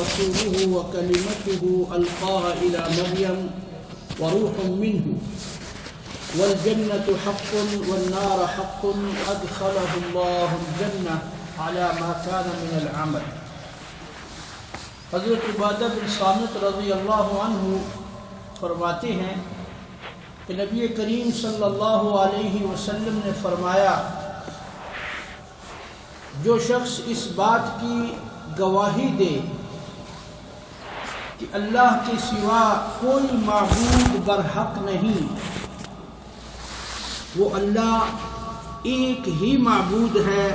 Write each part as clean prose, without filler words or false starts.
رسوله وكلمته ألقاها إلى مريم وروح منه والجنة حق والنار حق أدخله الله الجنة على ما كان من العمل. حضرت عبادہ بن صامت رضی اللہ عنہ فرماتے ہیں کہ نبی کریم صلی اللہ علیہ وسلم نے فرمایا، جو شخص اس بات کی گواہی دے کہ اللہ کے سوا کوئی معبود برحق نہیں، وہ اللہ ایک ہی معبود ہے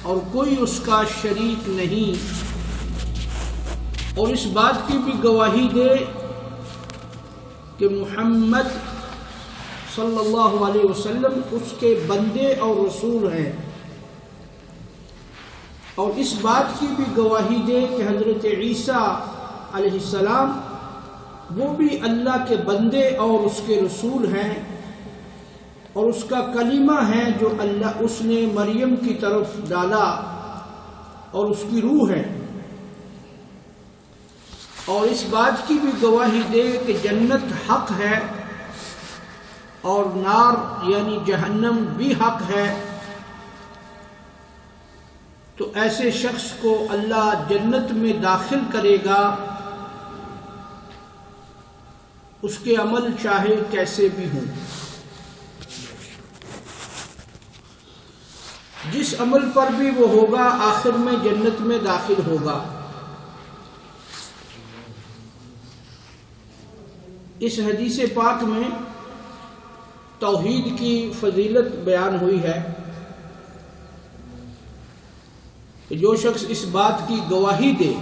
اور کوئی اس کا شریک نہیں، اور اس بات کی بھی گواہی دے کہ محمد صلی اللہ علیہ وسلم اس کے بندے اور رسول ہیں، اور اس بات کی بھی گواہی دے کہ حضرت عیسیٰ علیہ السلام وہ بھی اللہ کے بندے اور اس کے رسول ہیں، اور اس کا کلمہ ہے جو اللہ اس نے مریم کی طرف ڈالا اور اس کی روح ہے، اور اس بات کی بھی گواہی دے کہ جنت حق ہے اور نار یعنی جہنم بھی حق ہے، تو ایسے شخص کو اللہ جنت میں داخل کرے گا، اس کے عمل چاہے کیسے بھی ہوں، جس عمل پر بھی وہ ہوگا آخر میں جنت میں داخل ہوگا۔ اس حدیث پاک میں توحید کی فضیلت بیان ہوئی ہے کہ جو شخص اس بات کی گواہی دے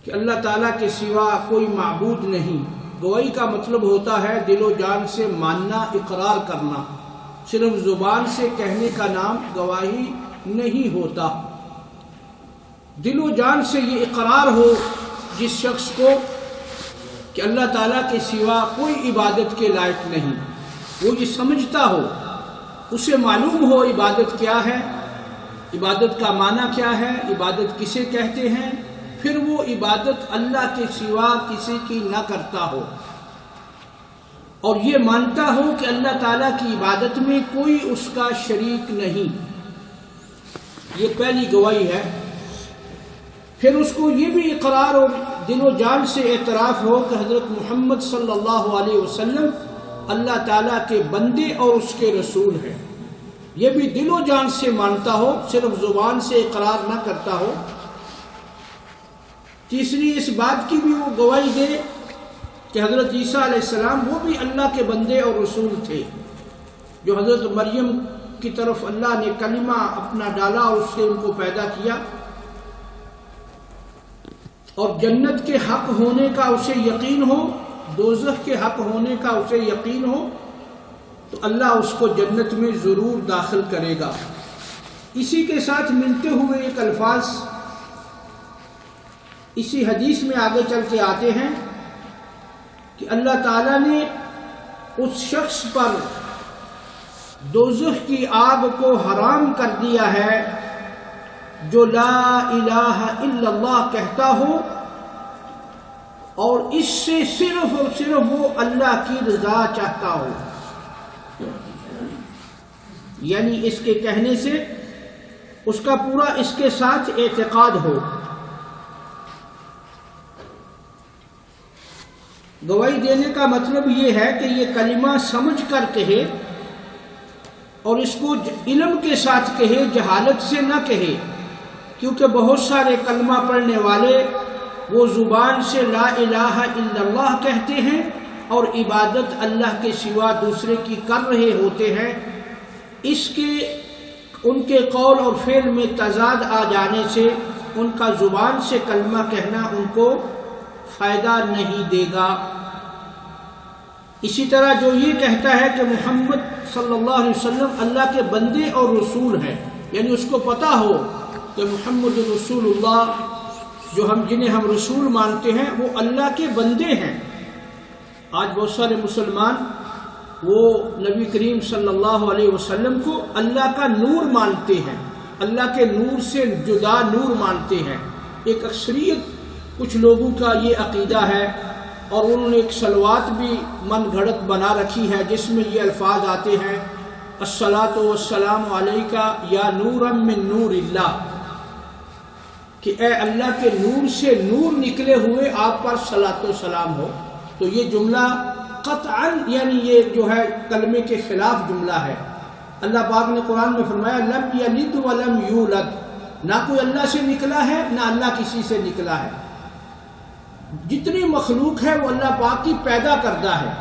کہ اللہ تعالیٰ کے سوا کوئی معبود نہیں، گواہی کا مطلب ہوتا ہے دل و جان سے ماننا، اقرار کرنا، صرف زبان سے کہنے کا نام گواہی نہیں ہوتا، دل و جان سے یہ اقرار ہو جس شخص کو کہ اللہ تعالیٰ کے سوا کوئی عبادت کے لائق نہیں، وہ یہ سمجھتا ہو، اسے معلوم ہو عبادت کیا ہے، عبادت کا معنی کیا ہے، عبادت کسے کہتے ہیں، پھر وہ عبادت اللہ کے سوا کسی کی نہ کرتا ہو، اور یہ مانتا ہو کہ اللہ تعالیٰ کی عبادت میں کوئی اس کا شریک نہیں، یہ پہلی گواہی ہے۔ پھر اس کو یہ بھی اقرار اور دل و جان سے اعتراف ہو کہ حضرت محمد صلی اللہ علیہ وسلم اللہ تعالیٰ کے بندے اور اس کے رسول ہیں، یہ بھی دل و جان سے مانتا ہو، صرف زبان سے اقرار نہ کرتا ہو۔ تیسری اس بات کی بھی وہ گواہی دے کہ حضرت عیسیٰ علیہ السلام وہ بھی اللہ کے بندے اور رسول تھے، جو حضرت مریم کی طرف اللہ نے کلمہ اپنا ڈالا اور اس سے ان کو پیدا کیا، اور جنت کے حق ہونے کا اسے یقین ہو، دوزخ کے حق ہونے کا اسے یقین ہو، تو اللہ اس کو جنت میں ضرور داخل کرے گا۔ اسی کے ساتھ ملتے ہوئے ایک الفاظ اسی حدیث میں آگے چل کے آتے ہیں کہ اللہ تعالیٰ نے اس شخص پر دوزخ کی آگ کو حرام کر دیا ہے جو لا الہ الا اللہ کہتا ہو اور اس سے صرف اور صرف وہ اللہ کی رضا چاہتا ہو، یعنی اس کے کہنے سے اس کا پورا اس کے ساتھ اعتقاد ہو۔ گواہی دینے کا مطلب یہ ہے کہ یہ کلمہ سمجھ کر کہے اور اس کو علم کے ساتھ کہے، جہالت سے نہ کہے، کیونکہ بہت سارے کلمہ پڑھنے والے وہ زبان سے لا الہ الا اللہ کہتے ہیں اور عبادت اللہ کے سوا دوسرے کی کر رہے ہوتے ہیں، اس کے ان کے قول اور فعل میں تضاد آ جانے سے ان کا زبان سے کلمہ کہنا ان کو فائدہ نہیں دے گا۔ اسی طرح جو یہ کہتا ہے کہ محمد صلی اللہ علیہ وسلم اللہ کے بندے اور رسول ہیں، یعنی اس کو پتہ ہو کہ محمد رسول اللہ جو جنہیں ہم رسول مانتے ہیں وہ اللہ کے بندے ہیں۔ آج بہت سارے مسلمان وہ نبی کریم صلی اللہ علیہ وسلم کو اللہ کا نور مانتے ہیں، اللہ کے نور سے جدا نور مانتے ہیں۔ ایک اکثریت کچھ لوگوں کا یہ عقیدہ ہے، اور انہوں نے ایک صلوات بھی من گھڑت بنا رکھی ہے جس میں یہ الفاظ آتے ہیں الصلاۃ والسلام علیکہ یا نورا من نور اللہ، کہ اے اللہ کے نور سے نور نکلے ہوئے آپ پر صلاۃ و سلام ہو۔ تو یہ جملہ قطعاً یعنی یہ جو ہے کلمے کے خلاف جملہ ہے۔ اللہ پاک نے قرآن میں فرمایا لم یلد ولم یولد، نہ کوئی اللہ سے نکلا ہے نہ اللہ کسی سے نکلا ہے۔ جتنی مخلوق ہے وہ اللہ پاک کی پیدا کردہ ہے،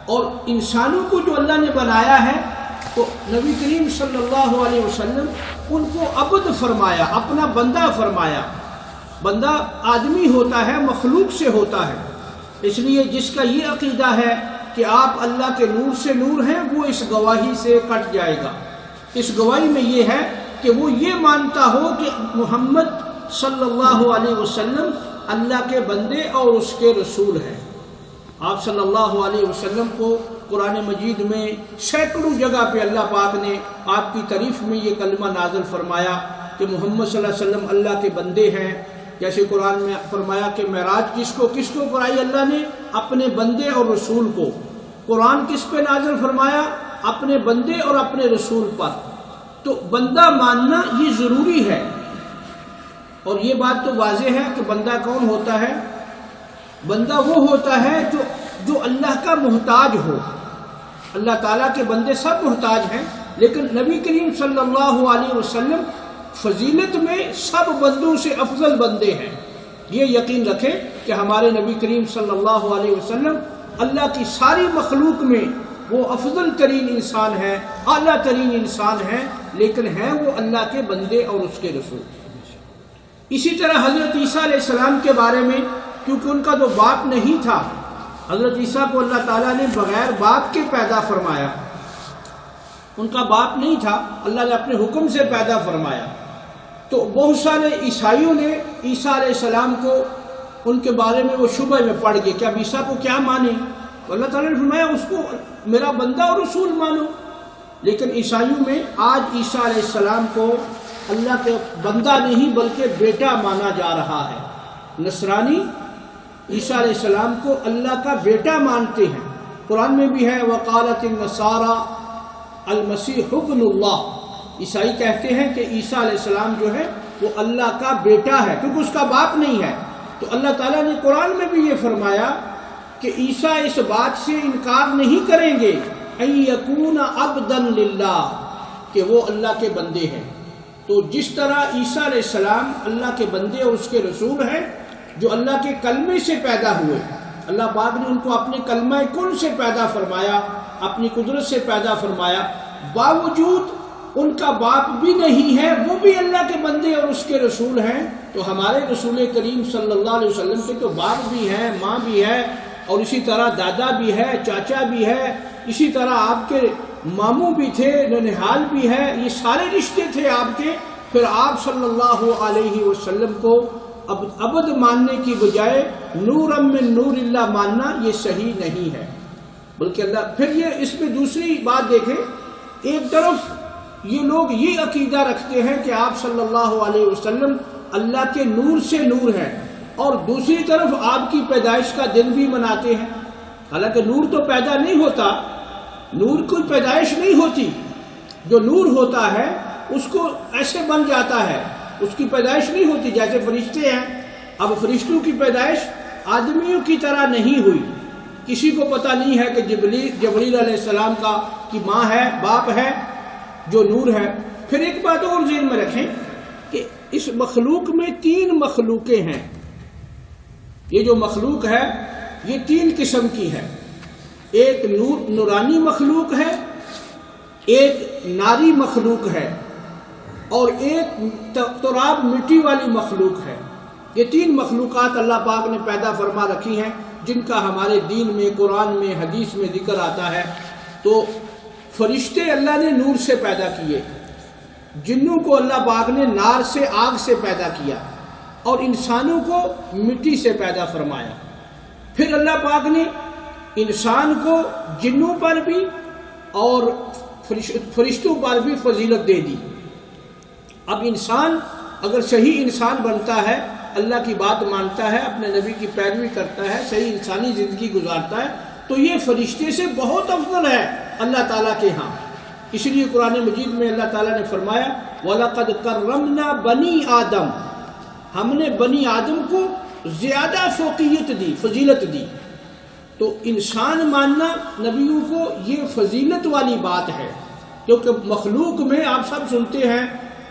اور انسانوں کو جو اللہ نے بنایا ہے تو نبی کریم صلی اللہ علیہ وسلم ان کو عبد فرمایا، اپنا بندہ فرمایا۔ بندہ آدمی ہوتا ہے، مخلوق سے ہوتا ہے، اس لیے جس کا یہ عقیدہ ہے کہ آپ اللہ کے نور سے نور ہیں وہ اس گواہی سے کٹ جائے گا۔ اس گواہی میں یہ ہے کہ وہ یہ مانتا ہو کہ محمد صلی اللہ علیہ وسلم اللہ کے بندے اور اس کے رسول ہیں۔ آپ صلی اللہ علیہ وسلم کو قرآن مجید میں سینکڑوں جگہ پہ اللہ پاک نے آپ کی تعریف میں یہ کلمہ نازل فرمایا کہ محمد صلی اللہ علیہ وسلم اللہ کے بندے ہیں۔ جیسے قرآن میں فرمایا کہ معراج کس کو کرائی اللہ نے؟ اپنے بندے اور رسول کو۔ قرآن کس پہ نازل فرمایا؟ اپنے بندے اور اپنے رسول پر۔ تو بندہ ماننا یہ ضروری ہے، اور یہ بات تو واضح ہے کہ بندہ کون ہوتا ہے؟ بندہ وہ ہوتا ہے جو اللہ کا محتاج ہو۔ اللہ تعالیٰ کے بندے سب محتاج ہیں، لیکن نبی کریم صلی اللہ علیہ وسلم فضیلت میں سب بندوں سے افضل بندے ہیں۔ یہ یقین رکھیں کہ ہمارے نبی کریم صلی اللہ علیہ وسلم اللہ کی ساری مخلوق میں وہ افضل ترین انسان ہے، اعلیٰ ترین انسان ہے، لیکن ہیں وہ اللہ کے بندے اور اس کے رسول۔ اسی طرح حضرت عیسیٰ علیہ السلام کے بارے میں، کیونکہ ان کا تو باپ نہیں تھا، حضرت عیسیٰ کو اللہ تعالیٰ نے بغیر باپ کے پیدا فرمایا۔ ان کا باپ نہیں تھا، اللہ نے اپنے حکم سے پیدا فرمایا۔ تو بہت سارے عیسائیوں نے عیسیٰ علیہ السلام کو ان کے بارے میں وہ شبہ میں پڑ گئے کہ اب عیسیٰ کو کیا مانیں؟ تو اللہ تعالیٰ نے فرمایا اس کو میرا بندہ اور رسول مانو۔ لیکن عیسائیوں میں آج عیسیٰ علیہ السلام کو اللہ کے بندہ نہیں بلکہ بیٹا مانا جا رہا ہے۔ نصرانی عیسیٰ علیہ السلام کو اللہ کا بیٹا مانتے ہیں۔ قرآن میں بھی ہے وقالت النصارى المسیح ابن اللہ، عیسائی کہتے ہیں کہ عیسیٰ علیہ السلام جو ہے وہ اللہ کا بیٹا ہے، کیونکہ اس کا باپ نہیں ہے۔ تو اللہ تعالیٰ نے قرآن میں بھی یہ فرمایا کہ عیسیٰ اس بات سے انکار نہیں کریں گے ان یکون عبدا للہ، کہ وہ اللہ کے بندے ہیں۔ تو جس طرح عیسیٰ علیہ السلام اللہ کے بندے اور اس کے رسول ہیں، جو اللہ کے کلمے سے پیدا ہوئے، اللہ پاک نے ان کو اپنے کلمہ کن سے پیدا فرمایا، اپنی قدرت سے پیدا فرمایا، باوجود ان کا باپ بھی نہیں ہے، وہ بھی اللہ کے بندے اور اس کے رسول ہیں۔ تو ہمارے رسول کریم صلی اللہ علیہ وسلم کے تو باپ بھی ہیں، ماں بھی ہے، اور اسی طرح دادا بھی ہے، چاچا بھی ہے، اسی طرح آپ کے ماموں بھی تھے، ننہال بھی ہے، یہ سارے رشتے تھے آپ کے۔ پھر آپ صلی اللہ علیہ وسلم کو عبد ماننے کی بجائے نورا من نور اللہ ماننا یہ صحیح نہیں ہے، بلکہ اللہ پھر یہ اس میں دوسری بات دیکھیں، ایک طرف یہ لوگ یہ عقیدہ رکھتے ہیں کہ آپ صلی اللہ علیہ وسلم اللہ کے نور سے نور ہیں، اور دوسری طرف آپ کی پیدائش کا دن بھی مناتے ہیں۔ حالانکہ نور تو پیدا نہیں ہوتا، نور کوئی پیدائش نہیں ہوتی، جو نور ہوتا ہے اس کو ایسے بن جاتا ہے، اس کی پیدائش نہیں ہوتی۔ جیسے فرشتے ہیں، اب فرشتوں کی پیدائش آدمیوں کی طرح نہیں ہوئی، کسی کو پتہ نہیں ہے کہ جبریل علیہ السلام کی ماں ہے، باپ ہے، جو نور ہے۔ پھر ایک بات اور ذہن میں رکھیں کہ اس مخلوق میں 3 مخلوقیں ہیں۔ یہ جو مخلوق ہے یہ 3 قسم کی ہے، ایک نورانی مخلوق ہے، ایک ناری مخلوق ہے، اور ایک تراب مٹی والی مخلوق ہے۔ یہ 3 مخلوقات اللہ پاک نے پیدا فرما رکھی ہیں، جن کا ہمارے دین میں، قرآن میں، حدیث میں ذکر آتا ہے۔ تو فرشتے اللہ نے نور سے پیدا کیے، جنوں کو اللہ پاک نے نار سے، آگ سے پیدا کیا، اور انسانوں کو مٹی سے پیدا فرمایا۔ پھر اللہ پاک نے انسان کو جنوں پر بھی اور فرشتوں پر بھی فضیلت دے دی۔ اب انسان اگر صحیح انسان بنتا ہے، اللہ کی بات مانتا ہے، اپنے نبی کی پیروی کرتا ہے، صحیح انسانی زندگی گزارتا ہے، تو یہ فرشتے سے بہت افضل ہے اللہ تعالیٰ کے ہاں۔ اس لیے قرآن مجید میں اللہ تعالیٰ نے فرمایا وَلَقَدْ كَرَّمْنَا بَنِي آدم، ہم نے بنی آدم کو زیادہ فوقیت دی، فضیلت دی۔ تو انسان ماننا نبیوں کو یہ فضیلت والی بات ہے، کیونکہ مخلوق میں آپ سب سنتے ہیں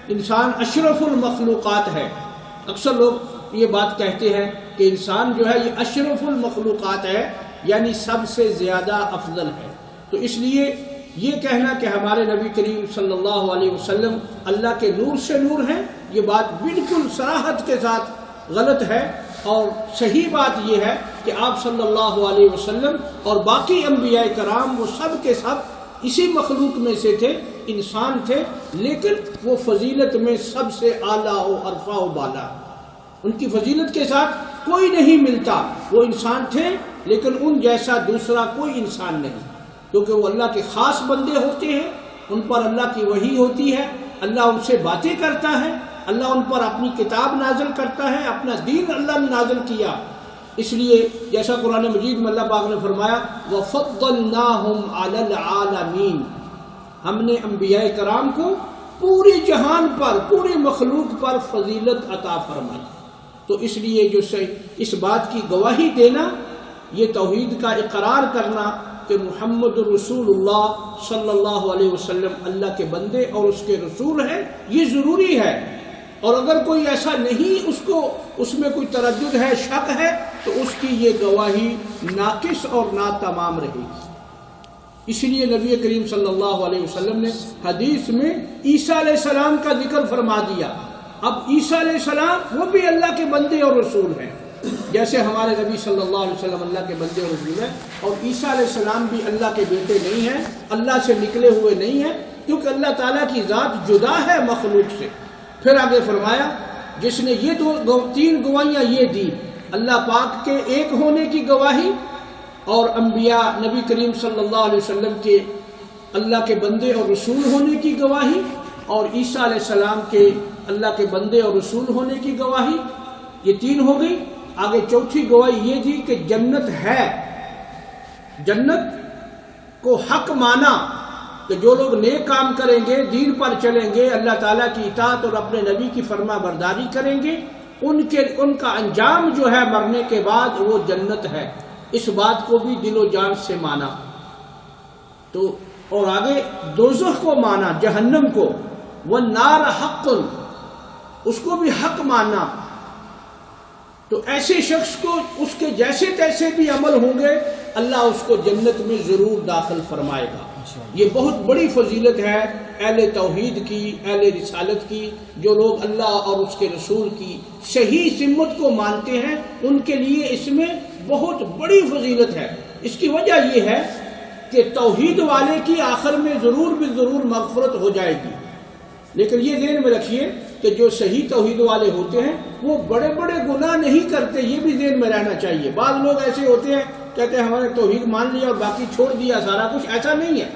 انسان اشرف المخلوقات ہے۔ اکثر لوگ یہ بات کہتے ہیں کہ انسان جو ہے یہ اشرف المخلوقات ہے، یعنی سب سے زیادہ افضل ہے۔ تو اس لیے یہ کہنا کہ ہمارے نبی کریم صلی اللہ علیہ وسلم اللہ کے نور سے نور ہیں، یہ بات بالکل صراحت کے ساتھ غلط ہے، اور صحیح بات یہ ہے کہ آپ صلی اللہ علیہ وسلم اور باقی انبیاء کرام وہ سب کے سب اسی مخلوق میں سے تھے، انسان تھے، لیکن وہ فضیلت میں سب سے اعلیٰ و عرفہ و بالا، ان کی فضیلت کے ساتھ کوئی نہیں ملتا۔ وہ انسان تھے لیکن ان جیسا دوسرا کوئی انسان نہیں، کیونکہ وہ اللہ کے خاص بندے ہوتے ہیں، ان پر اللہ کی وحی ہوتی ہے، اللہ ان سے باتیں کرتا ہے، اللہ ان پر اپنی کتاب نازل کرتا ہے، اپنا دین اللہ نے نازل کیا۔ اس لیے جیسا قرآن مجید میں اللہ پاک نے فرمایا وَفَضَّلْنَاهُمْ عَلَى الْعَالَمِينَ، ہم نے انبیاء کرام کو پوری جہان پر، پوری مخلوق پر فضیلت عطا فرمائی۔ تو اس لیے جو اس بات کی گواہی دینا، یہ توحید کا اقرار کرنا کہ محمد رسول اللہ صلی اللہ علیہ وسلم اللہ کے بندے اور اس کے رسول ہیں، یہ ضروری ہے۔ اور اگر کوئی ایسا نہیں، اس میں کوئی تردد ہے، شک ہے، تو اس کی یہ گواہی ناقص اور ناتمام رہے گی۔ اس لیے نبی کریم صلی اللہ علیہ وسلم نے حدیث میں عیسیٰ علیہ السلام کا ذکر فرما دیا۔ اب عیسیٰ علیہ السلام وہ بھی اللہ کے بندے اور رسول ہیں، جیسے ہمارے نبی صلی اللہ علیہ وسلم اللہ کے بندے اور رسول ہیں، اور عیسیٰ علیہ السلام بھی اللہ کے بیٹے نہیں ہیں، اللہ سے نکلے ہوئے نہیں ہیں، کیونکہ اللہ تعالیٰ کی ذات جدا ہے مخلوق سے۔ پھر آگے فرمایا جس نے یہ تین گواہیاں یہ دی، اللہ پاک کے ایک ہونے کی گواہی، اور انبیاء نبی کریم صلی اللہ علیہ وسلم کے اللہ کے بندے اور رسول ہونے کی گواہی، اور عیسیٰ علیہ السلام کے اللہ کے بندے اور رسول ہونے کی گواہی، یہ تین ہو گئی۔ آگے چوتھی گواہی یہ تھی کہ جنت ہے، جنت کو حق مانا کہ جو لوگ نیک کام کریں گے، دین پر چلیں گے، اللہ تعالیٰ کی اطاعت اور اپنے نبی کی فرما برداری کریں گے، ان کا انجام جو ہے مرنے کے بعد وہ جنت ہے۔ اس بات کو بھی دل و جان سے مانا۔ تو اور آگے دوزخ کو مانا، جہنم کو، والنار حق، اس کو بھی حق ماننا۔ تو ایسے شخص کو اس کے جیسے تیسے بھی عمل ہوں گے، اللہ اس کو جنت میں ضرور داخل فرمائے گا۔ یہ بہت بڑی فضیلت ہے اہل توحید کی، اہل رسالت کی، جو لوگ اللہ اور اس کے رسول کی صحیح سمت کو مانتے ہیں، ان کے لیے اس میں بہت بڑی فضیلت ہے۔ اس کی وجہ یہ ہے کہ توحید والے کی آخر میں ضرور بالضرور مغفرت ہو جائے گی، لیکن یہ ذہن میں رکھیے کہ جو صحیح توحید والے ہوتے ہیں وہ بڑے بڑے گناہ نہیں کرتے، یہ بھی ذہن میں رہنا چاہیے۔ بعض لوگ ایسے ہوتے ہیں کہتے ہیں ہمارے توحید مان لیا اور باقی چھوڑ دیا سارا کچھ، ایسا نہیں ہے۔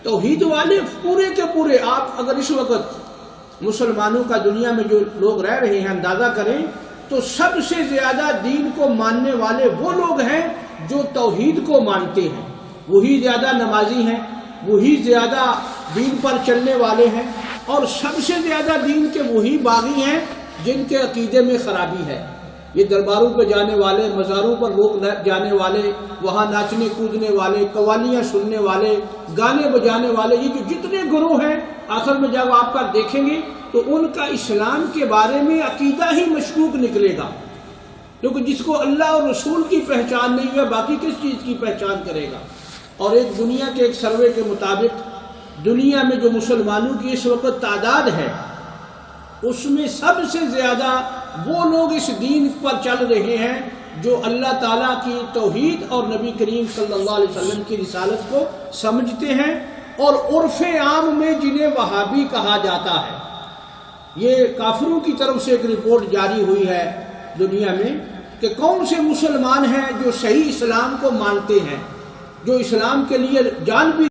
توحید والے پورے کے پورے، آپ اگر اس وقت مسلمانوں کا دنیا میں جو لوگ رہ رہے ہیں اندازہ کریں تو سب سے زیادہ دین کو ماننے والے وہ لوگ ہیں جو توحید کو مانتے ہیں، وہی زیادہ نمازی ہیں، وہی زیادہ دین پر چلنے والے ہیں، اور سب سے زیادہ دین کے وہی باغی ہیں جن کے عقیدے میں خرابی ہے۔ یہ درباروں پہ جانے والے، مزاروں پر لوگ جانے والے، وہاں ناچنے کودنے والے، قوالیاں سننے والے، گانے بجانے والے، یہ جو جتنے گروہ ہیں، آخر میں جب آپ کا دیکھیں گے تو ان کا اسلام کے بارے میں عقیدہ ہی مشکوک نکلے گا، کیونکہ جس کو اللہ اور رسول کی پہچان نہیں ہے باقی کس چیز کی پہچان کرے گا۔ اور ایک دنیا کے ایک سروے کے مطابق دنیا میں جو مسلمانوں کی اس وقت تعداد ہے، اس میں سب سے زیادہ وہ لوگ اس دین پر چل رہے ہیں جو اللہ تعالیٰ کی توحید اور نبی کریم صلی اللہ علیہ وسلم کی رسالت کو سمجھتے ہیں، اور عرف عام میں جنہیں وہابی کہا جاتا ہے۔ یہ کافروں کی طرف سے ایک رپورٹ جاری ہوئی ہے دنیا میں کہ کون سے مسلمان ہیں جو صحیح اسلام کو مانتے ہیں، جو اسلام کے لیے جان بھی